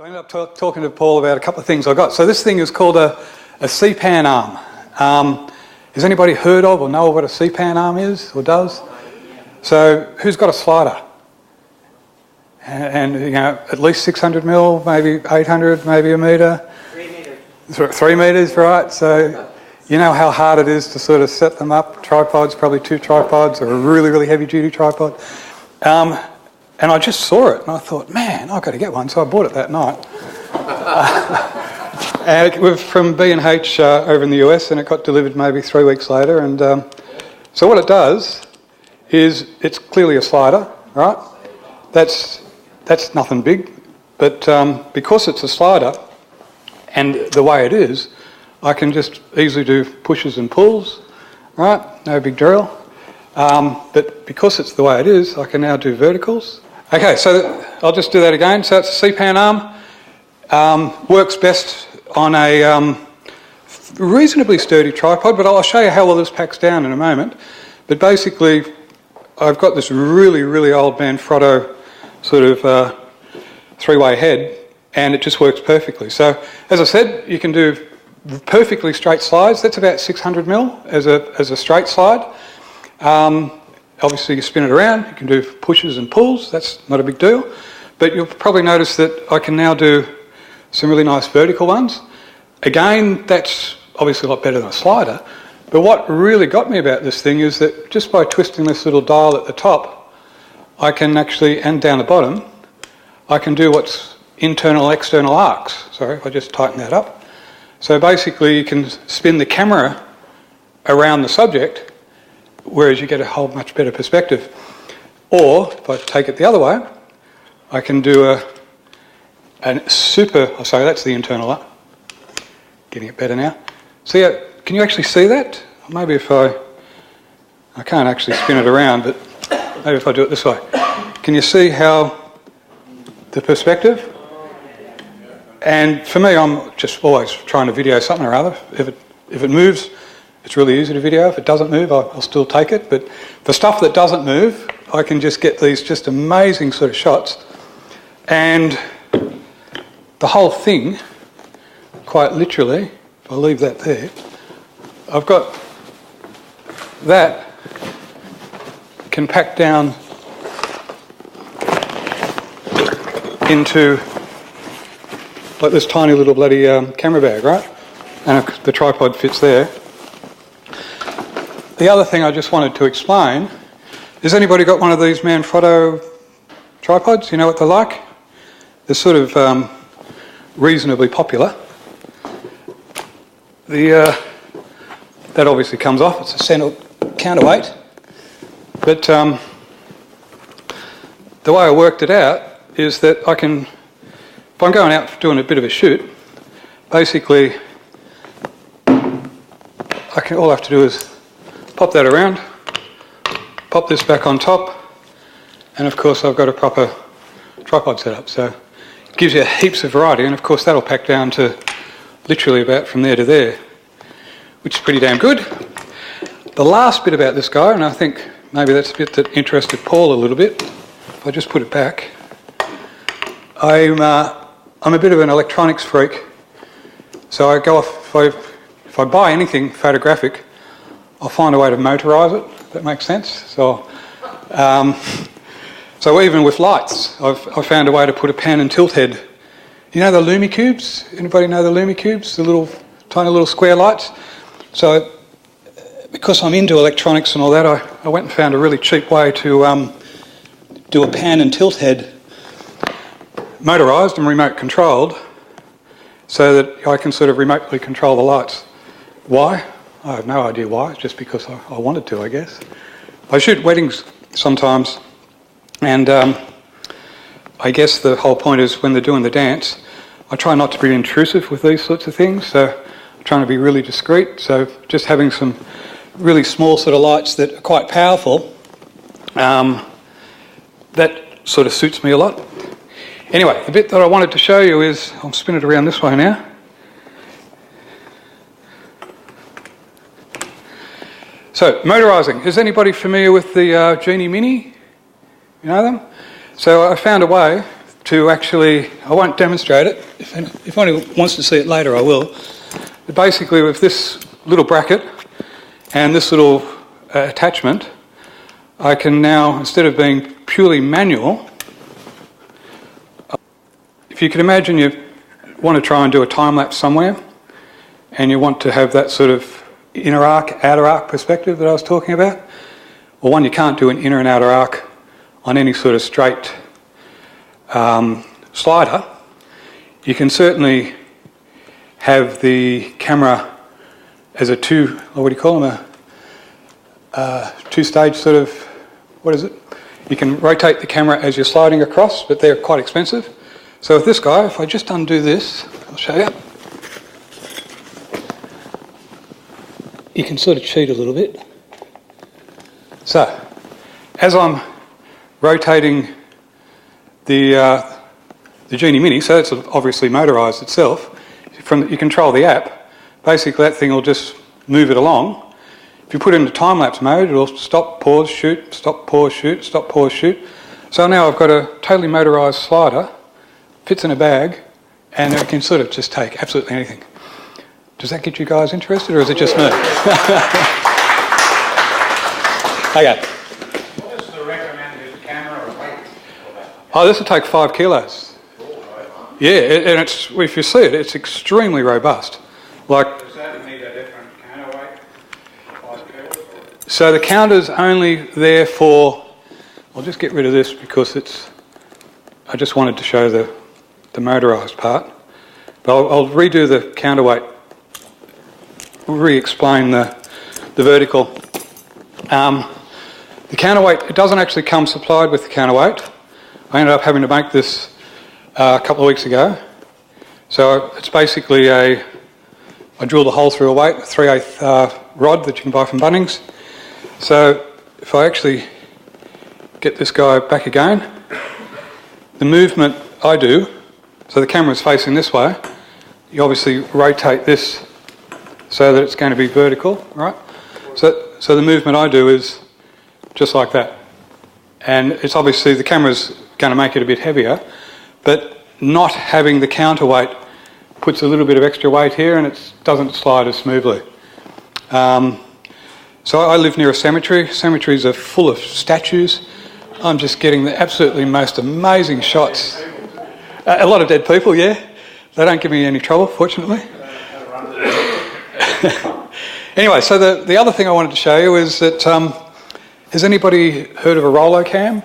So I ended up talking to Paul about a couple of things I got. So this thing is called a C-pan arm. Has anybody heard of or know what a C-pan arm is or does? So who's got a slider? And you know, at least 600 mil, maybe 800, maybe a metre. 3 metres. 3 metres, right? So you know how hard it is to sort of set them up. Tripods, probably 2 tripods or a really, really heavy duty tripod. And I just saw it and I thought, man, I've got to get one. So I bought it that night. And it was from B&H over in the US, and it got delivered maybe 3 weeks later. And so what it does is it's clearly a slider, right? That's nothing big, but because it's a slider and the way it is, I can just easily do pushes and pulls, right? No big drill. But because it's the way it is, I can now do verticals. Okay, so I'll just do that again. So it's a C-pan arm. Works best on a reasonably sturdy tripod, but I'll show you how well this packs down in a moment. But basically, I've got this really, really old Manfrotto sort of three-way head, and it just works perfectly. So, as I said, you can do perfectly straight slides. That's about 600 mil as a straight slide. Obviously, you spin it around. You can do pushes and pulls. That's not a big deal. But you'll probably notice that I can now do some really nice vertical ones. Again, that's obviously a lot better than a slider. But what really got me about this thing is that just by twisting this little dial at the top, I can actually, and down the bottom, I can do what's internal and external arcs. Sorry, if I just tighten that up. So basically you can spin the camera around the subject, whereas you get a whole much better perspective. Or, if I take it the other way, I can do sorry, that's the internal arc. Getting it better now. See, can you actually see that? Maybe if I can't actually spin it around, but maybe if I do it this way. Can you see how the perspective? And for me, I'm just always trying to video something or other. If it moves, it's really easy to video. If it doesn't move, I'll still take it. But for stuff that doesn't move, I can just get these just amazing sort of shots. And the whole thing, quite literally, if I leave that there, I've got that can pack down into like this tiny little bloody camera bag, right? And the tripod fits there. The other thing I just wanted to explain, has anybody got one of these Manfrotto tripods? You know what they're like? They're sort of reasonably popular. That obviously comes off, it's a center counterweight. But the way I worked it out is that I can, if I'm going out doing a bit of a shoot, basically all I have to do is pop that around, pop this back on top, and of course I've got a proper tripod set up. So it gives you heaps of variety, and of course that'll pack down to literally about from there to there, which is pretty damn good. The last bit about this guy, and I think maybe that's a bit that interested Paul a little bit, if I just put it back, I'm a bit of an electronics freak, so I go off, if I buy anything photographic, I'll find a way to motorise it, if that makes sense. So even with lights, I've found a way to put a pan and tilt head. You know the Lumicubes? Anybody know the Lumicubes? The little, tiny little square lights? So because I'm into electronics and all that, I went and found a really cheap way to do a pan and tilt head, motorised and remote controlled, so that I can sort of remotely control the lights. Why? I have no idea why, it's just because I wanted to, I guess. I shoot weddings sometimes, and I guess the whole point is when they're doing the dance, I try not to be intrusive with these sorts of things, so I'm trying to be really discreet, so just having some really small sort of lights that are quite powerful, that sort of suits me a lot. Anyway, the bit that I wanted to show you is, I'll spin it around this way now. So, motorising. Is anybody familiar with the Genie Mini? You know them? So I found a way to actually, I won't demonstrate it. If anyone wants to see it later, I will. But basically, with this little bracket and this little attachment, I can now, instead of being purely manual, if you can imagine you want to try and do a time lapse somewhere and you want to have that sort of inner arc, outer arc perspective that I was talking about, well, one, you can't do an inner and outer arc on any sort of straight slider. You can certainly have the camera as a two-stage sort of, what is it? You can rotate the camera as you're sliding across, but they're quite expensive. So with this guy, if I just undo this, I'll show you. You can sort of cheat a little bit. So, as I'm rotating the Genie Mini, so it's obviously motorised itself, you control the app, basically that thing will just move it along. If you put it into time-lapse mode, it'll stop, pause, shoot, stop, pause, shoot, stop, pause, shoot. So now I've got a totally motorised slider, fits in a bag, and it can sort of just take absolutely anything. Does that get you guys interested, or is it just me? Okay. What is the recommended camera weight? Oh, this will take 5 kilos. Yeah, and it's, if you see it, it's extremely robust. Like, Does that need a different counterweight? 5 kilos? so the counter's only there for, I'll just get rid of this because I just wanted to show the motorised part. But I'll redo the counterweight, re-explain the vertical. The counterweight, it doesn't actually come supplied with the counterweight. I ended up having to make this a couple of weeks ago. So it's basically I drilled a hole through a weight, a 3/8 rod that you can buy from Bunnings. So if I actually get this guy back again, the movement I do, so the camera's facing this way, you obviously rotate this so that it's going to be vertical, right? So the movement I do is just like that. And it's obviously, the camera's going to make it a bit heavier, but not having the counterweight puts a little bit of extra weight here and it doesn't slide as smoothly. So I live near a cemetery. Cemeteries are full of statues. I'm just getting the absolutely most amazing shots. A lot of dead people, yeah. They don't give me any trouble, fortunately. Anyway, so the other thing I wanted to show you is that, has anybody heard of a roller cam?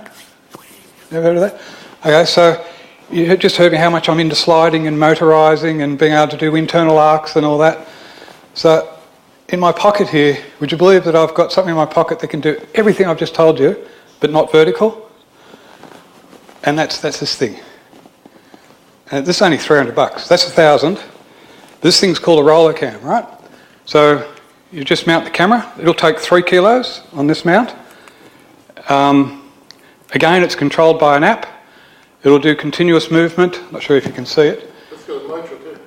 Never heard of that? Okay, so you just heard me how much I'm into sliding and motorising and being able to do internal arcs and all that. So in my pocket here, would you believe that I've got something in my pocket that can do everything I've just told you, but not vertical? And that's this thing. And this is only $300. That's $1,000. This thing's called a roller cam, right? So you just mount the camera. It'll take 3 kilos on this mount. Again, it's controlled by an app. It'll do continuous movement. Not sure if you can see it. It's got a motor too.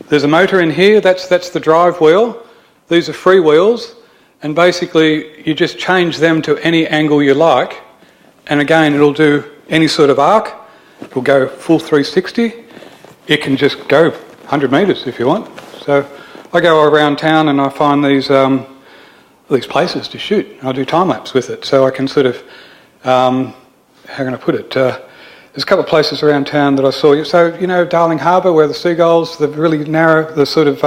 There's a motor in here. That's the drive wheel. These are free wheels, and basically you just change them to any angle you like. And again, it'll do any sort of arc. It'll go full 360. It can just go 100 metres if you want. So I go around town and I find these places to shoot. I do time lapse with it, so I can sort of, how can I put it? There's a couple of places around town that I saw. So you know, Darling Harbour, where the seagulls, the really narrow, the sort of,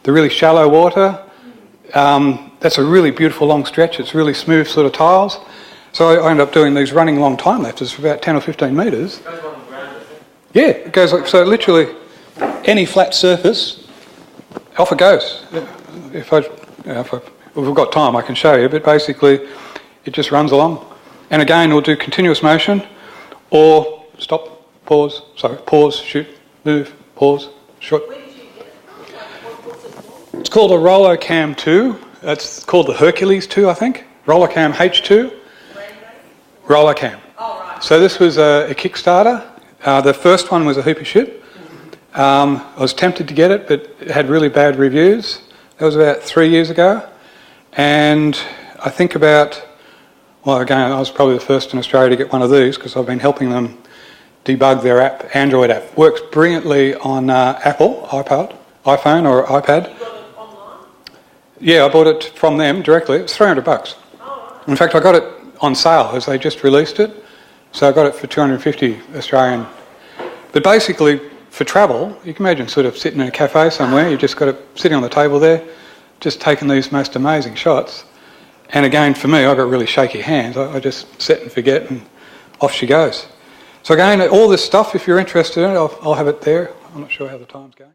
the really shallow water. That's a really beautiful long stretch. It's really smooth sort of tiles. So I end up doing these running long time lapses for about 10 or 15 metres. Yeah, it goes like so. Literally, any flat surface, off it goes. If we've got time, I can show you. But basically, it just runs along. And again, we'll do continuous motion, or stop, pause, shoot, move, pause, shoot. It's called a Rolocam 2. It's called the Hercules 2, I think. Rolocam H2. Rolocam. Oh, right. So this was a Kickstarter. The first one was a heap of shit. I was tempted to get it, but it had really bad reviews. That was about 3 years ago. And I think again, I was probably the first in Australia to get one of these because I've been helping them debug their app, Android app. Works brilliantly on Apple, iPhone or iPad. You got it online? Yeah, I bought it from them directly. It was $300. In fact, I got it on sale as they just released it. So I got it for 250 Australian. But basically, for travel, you can imagine sort of sitting in a cafe somewhere, you've just got it sitting on the table there, just taking these most amazing shots. And again, for me, I've got really shaky hands. I just set and forget and off she goes. So again, all this stuff, if you're interested in it, I'll have it there. I'm not sure how the time's going.